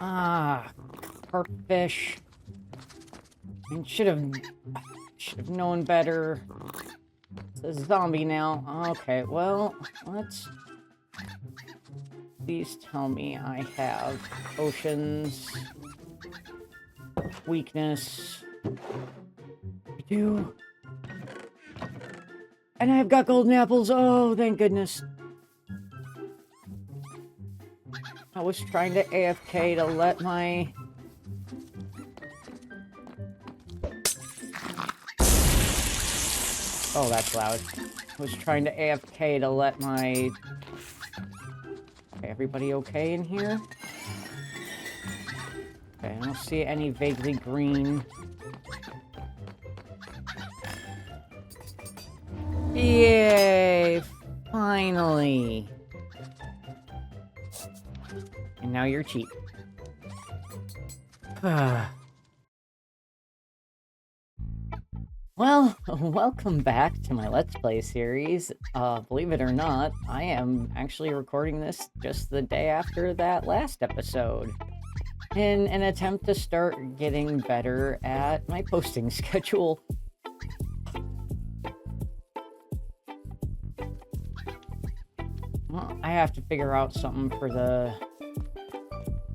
Ah, carp fish. I should have known better. It's a zombie now. Okay, well, let's... Please tell me I have potions. Weakness. I do. And I've got golden apples. Oh, thank goodness. I was trying to AFK to let my... Oh, that's loud. I was trying to AFK to let my... Okay, everybody okay in here? Okay, I don't see any vaguely green. Yay! Finally! And now you're cheap. Well, welcome back to my Let's Play series. Believe it or not, I am actually recording this just the day after that last episode, in an attempt to start getting better at my posting schedule. Well, I have to figure out something for the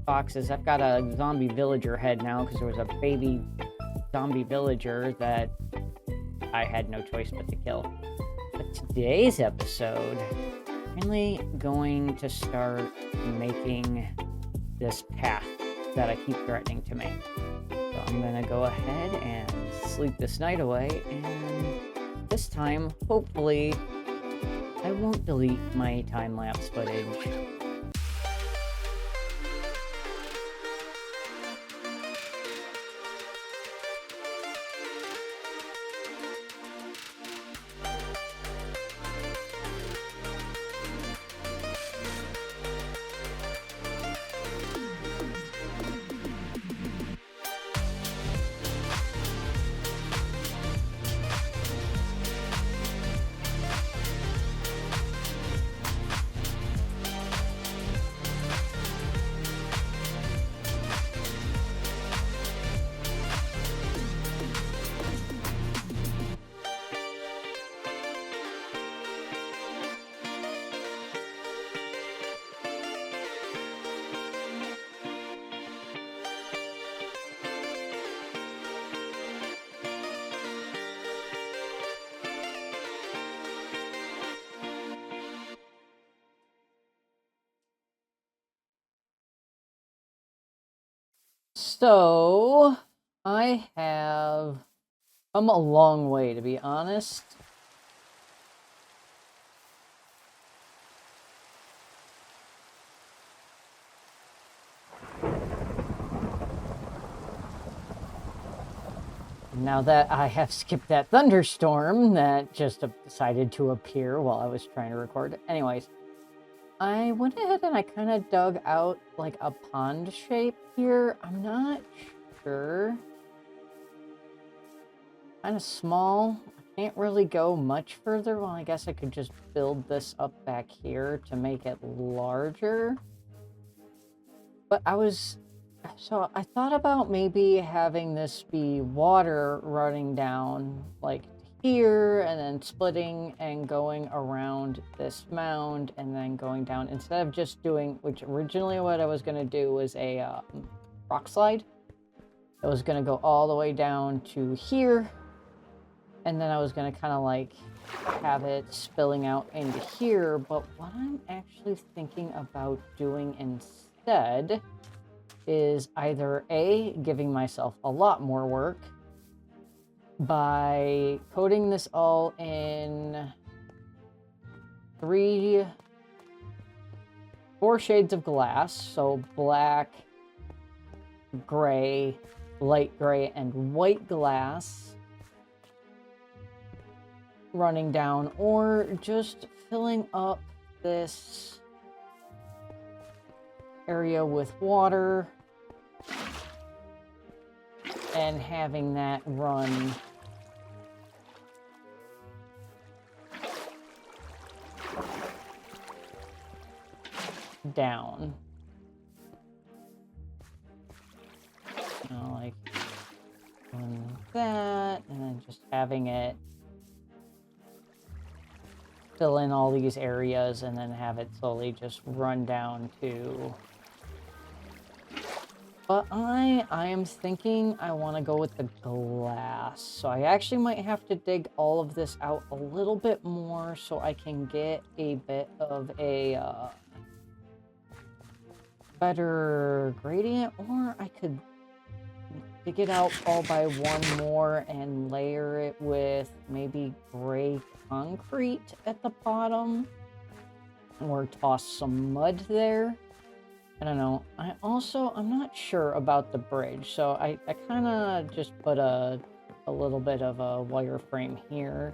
boxes. I've got a zombie villager head now because there was a baby zombie villager that I had no choice but to kill. But today's episode, I'm really going to start making this path that I keep threatening to make. So I'm gonna go ahead and sleep this night away, and this time, hopefully, I won't delete my time-lapse footage. So, I have come a long way, to be honest. Now that I have skipped that thunderstorm that just decided to appear while I was trying to record. Anyways, I went ahead and I kind of dug out like a pond shape here. I'm not sure. Kind of small. I can't really go much further. Well, I guess I could just build this up back here to make it larger. But so I thought about maybe having this be water running down like here and then splitting and going around this mound and then going down, instead of just doing, which originally what I was going to do was a rock slide. I was going to go all the way down to here, and then I was going to kind of like have it spilling out into here. But what I'm actually thinking about doing instead is either A, giving myself a lot more work by coating this all in 4 shades of glass, so black, gray, light gray, and white glass running down, or just filling up this area with water and having that run down. just having it fill in all these areas and then have it slowly just run down to... But I am thinking I want to go with the glass. So I actually might have to dig all of this out a little bit more so I can get a bit of a better gradient, or I could dig it out all by one more and layer it with maybe gray concrete at the bottom, or toss some mud there. I don't know. I'm not sure about the bridge, so I kind of just put a little bit of a wireframe here.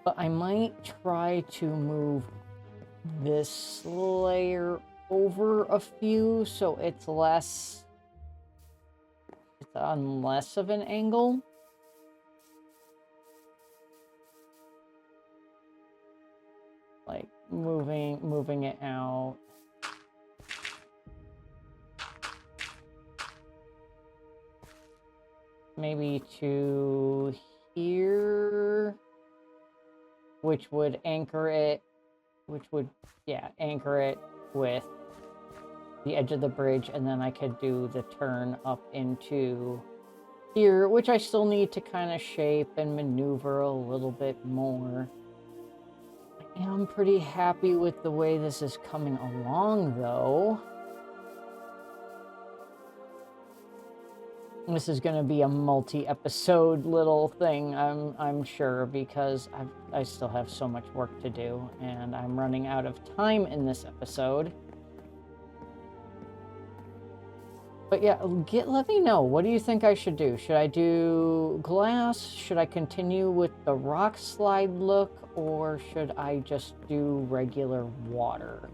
But I might try to move this layer over a few so it's on less of an angle. Like moving it out. Maybe to here, which would anchor it, anchor it with the edge of the bridge, and then I could do the turn up into here, which I still need to kind of shape and maneuver a little bit more. I am pretty happy with the way this is coming along, though. This is going to be a multi-episode little thing, I'm sure, because I still have so much work to do, and I'm running out of time in this episode. But yeah, let me know. What do you think I should do? Should I do glass? Should I continue with the rock slide look? Or should I just do regular water?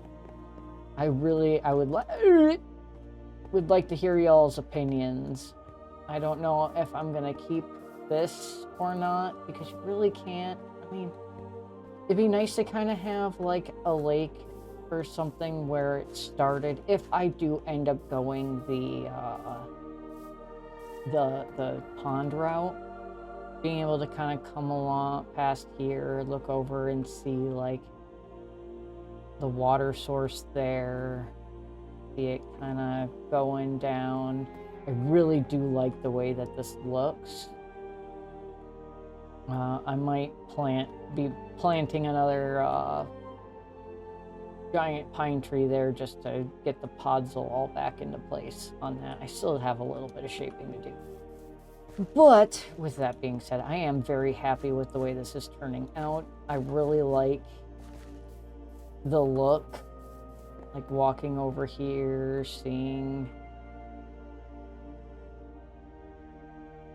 I would like to hear y'all's opinions. I don't know if I'm going to keep this or not, because you really can't. I mean, it'd be nice to kind of have like a lake or something where it started, if I do end up going the pond route, being able to kind of come along past here, look over and see like the water source there, see it kind of going down. I really do like the way that this looks. I might be planting another giant pine tree there just to get the pods all back into place on that. I still have a little bit of shaping to do. But with that being said, I am very happy with the way this is turning out. I really like the look. Like walking over here, seeing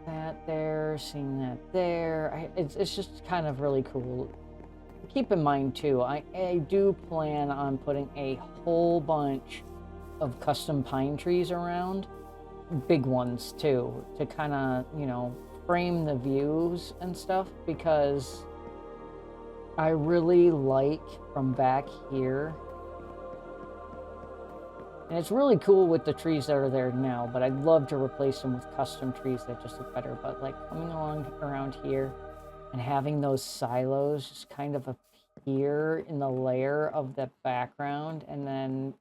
that there, seeing that there. It's just kind of really cool. Keep in mind too, I do plan on putting a whole bunch of custom pine trees around, big ones too, to kind of, you know, frame the views and stuff, because I really like from back here. And it's really cool with the trees that are there now, but I'd love to replace them with custom trees that just look better. But like coming along around here and having those silos just kind of appear in the layer of the background and then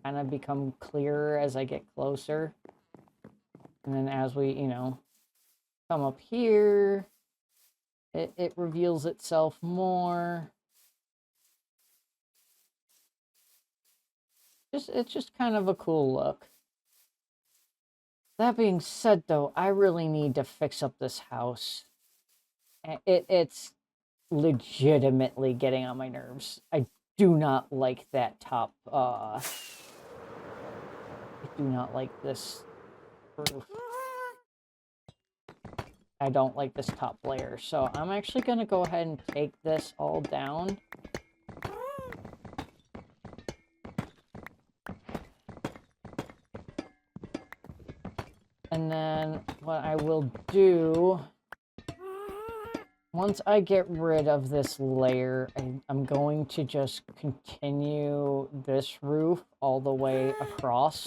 kind of become clearer as I get closer. And then as we, you know, come up here, it reveals itself more. It's just kind of a cool look. That being said, though, I really need to fix up this house. It's legitimately getting on my nerves. I do not like that top, I do not like this roof. I don't like this top layer, so I'm actually going to go ahead and take this all down. And then what I will do, once I get rid of this layer, I'm going to just continue this roof all the way across.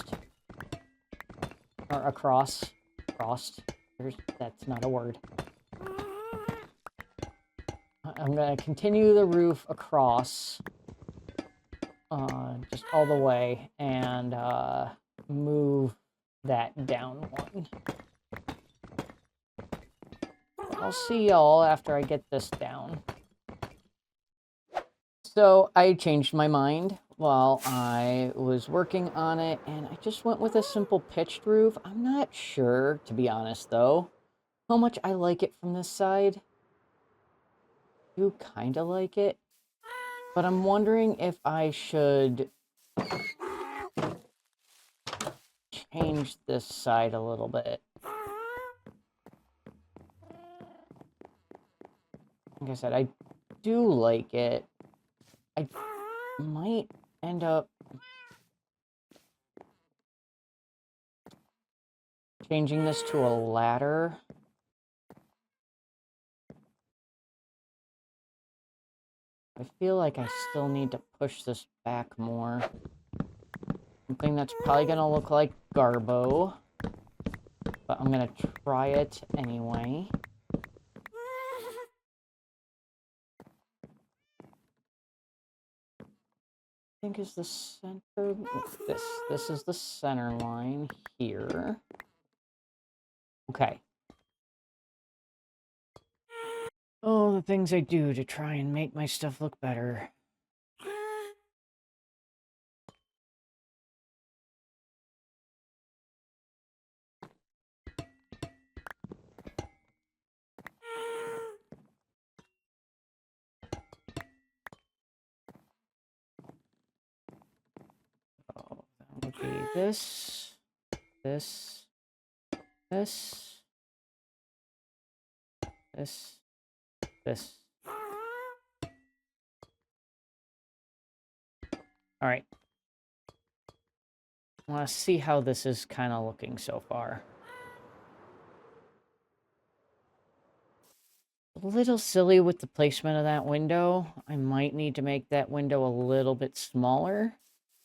Or across. That's not a word. I'm gonna continue the roof across, just all the way, and move that down one. I'll see y'all after I get this down. So I changed my mind while I was working on it, and I just went with a simple pitched roof. I'm not sure, to be honest, though, how much I like it from this side. I do kind of like it, but I'm wondering if I should change this side a little bit. Like I said, I do like it. I might end up changing this to a ladder. I feel like I still need to push this back more. Something that's probably going to look like Garbo, but I'm going to try it anyway. I think is the center. This is the center line here. Okay. Oh, the things I do to try and make my stuff look better. Oh, that would be this, this, this, this. All right. I want to see how this is kind of looking so far. A little silly with the placement of that window. I might need to make that window a little bit smaller.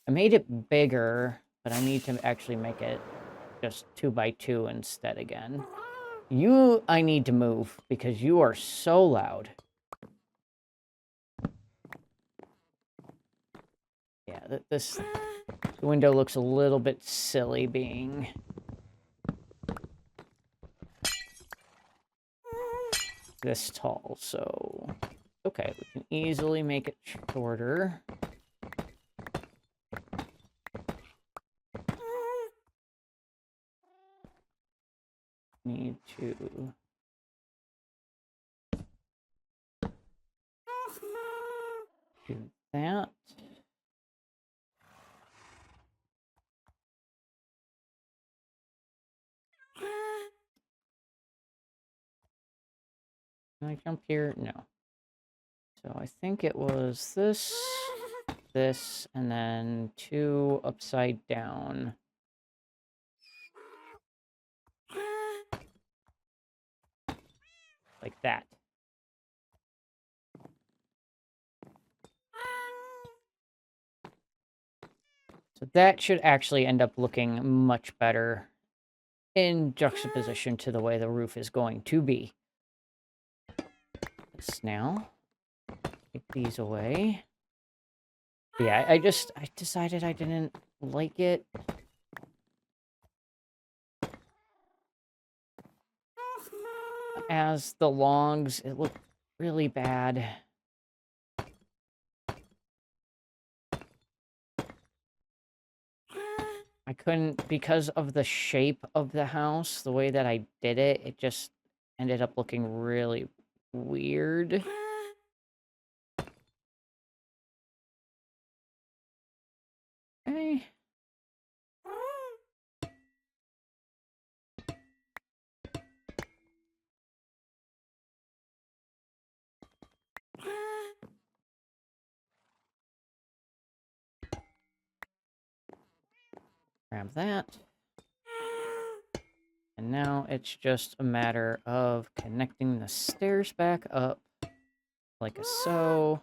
I made it bigger, but I need to actually make it just 2 by 2 instead again. I need to move because you are so loud. Yeah, this window looks a little bit silly being this tall, so okay, we can easily make it shorter. Need to do that. Can I jump here? No. So I think it was this, this, and then 2 upside down. Like that. So that should actually end up looking much better in juxtaposition to the way the roof is going to be. This now. Take these away. Yeah, I decided I didn't like it. As the logs, it looked really bad. I couldn't, because of the shape of the house, the way that I did it, it just ended up looking really weird. Okay. Grab that. And now it's just a matter of connecting the stairs back up, like so.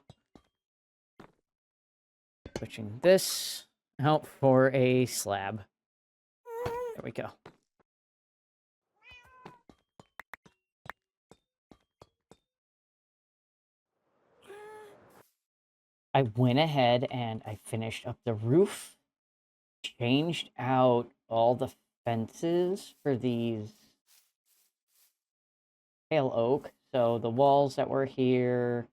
Switching this out for a slab. There we go. I went ahead and I finished up the roof, changed out all the fences for these pale oak. So the walls that were here,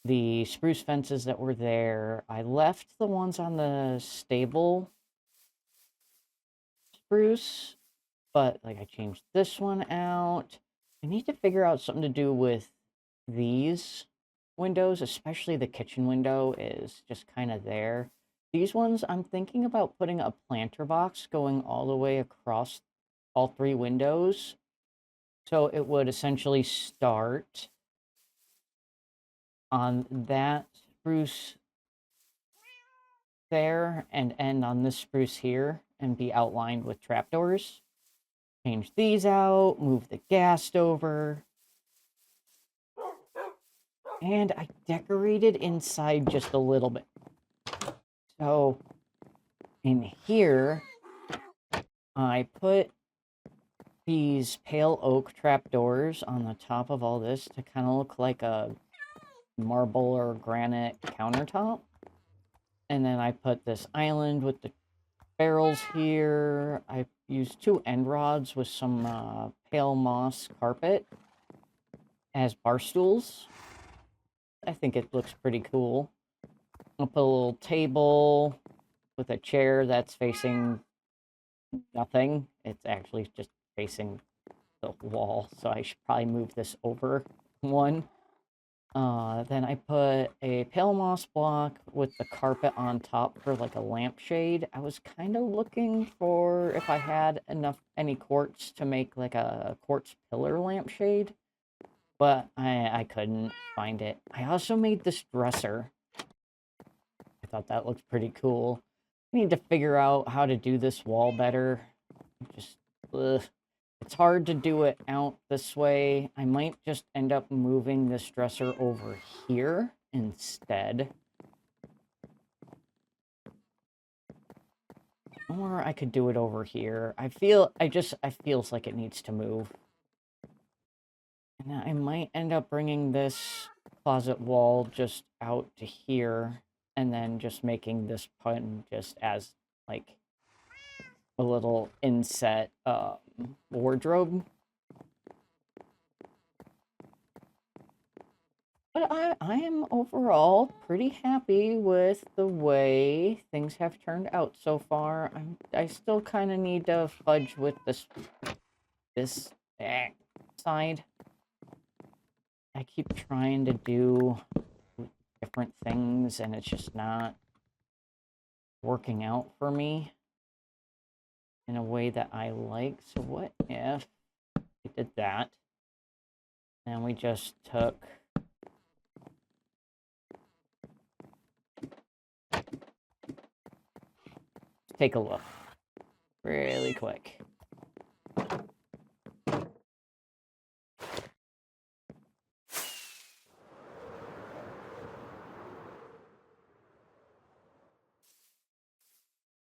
the spruce fences that were there, I left the ones on the stable spruce, but like I changed this one out. I need to figure out something to do with these windows, especially the kitchen window is just kind of there. These ones, I'm thinking about putting a planter box going all the way across all three windows. So it would essentially start on that spruce there and end on this spruce here and be outlined with trapdoors. Change these out, move the gas over. And I decorated inside just a little bit. So in here, I put these pale oak trapdoors on the top of all this to kind of look like a marble or granite countertop. And then I put this island with the barrels here. I used 2 end rods with some pale moss carpet as bar stools. I think it looks pretty cool. I'll put a little table with a chair that's facing nothing. It's actually just facing the wall, so I should probably move this over one. Then I put a pale moss block with the carpet on top for like a lampshade. I was kind of looking for if I had any quartz to make like a quartz pillar lampshade, but I couldn't find it. I also made this dresser. I thought that looked pretty cool. I need to figure out how to do this wall better. Just, it's hard to do it out this way. I might just end up moving this dresser over here instead. Or I could do it over here. I feels like it needs to move. And I might end up bringing this closet wall just out to here and then just making this pun just as like a little inset wardrobe. But I am overall pretty happy with the way things have turned out so far. I still kind of need to fudge with this side. I keep trying to do different things and it's just not working out for me in a way that I like. So what if we did that and we just took take a look really quick.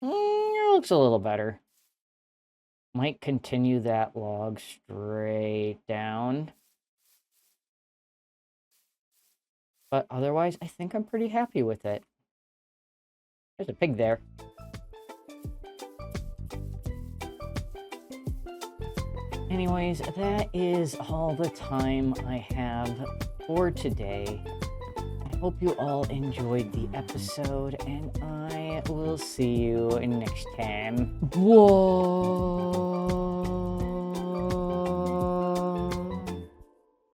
It looks a little better. Might continue that log straight down. But otherwise, I think I'm pretty happy with it. There's a pig there. Anyways, that is all the time I have for today. I hope you all enjoyed the episode, and I will see you next time. Whoa!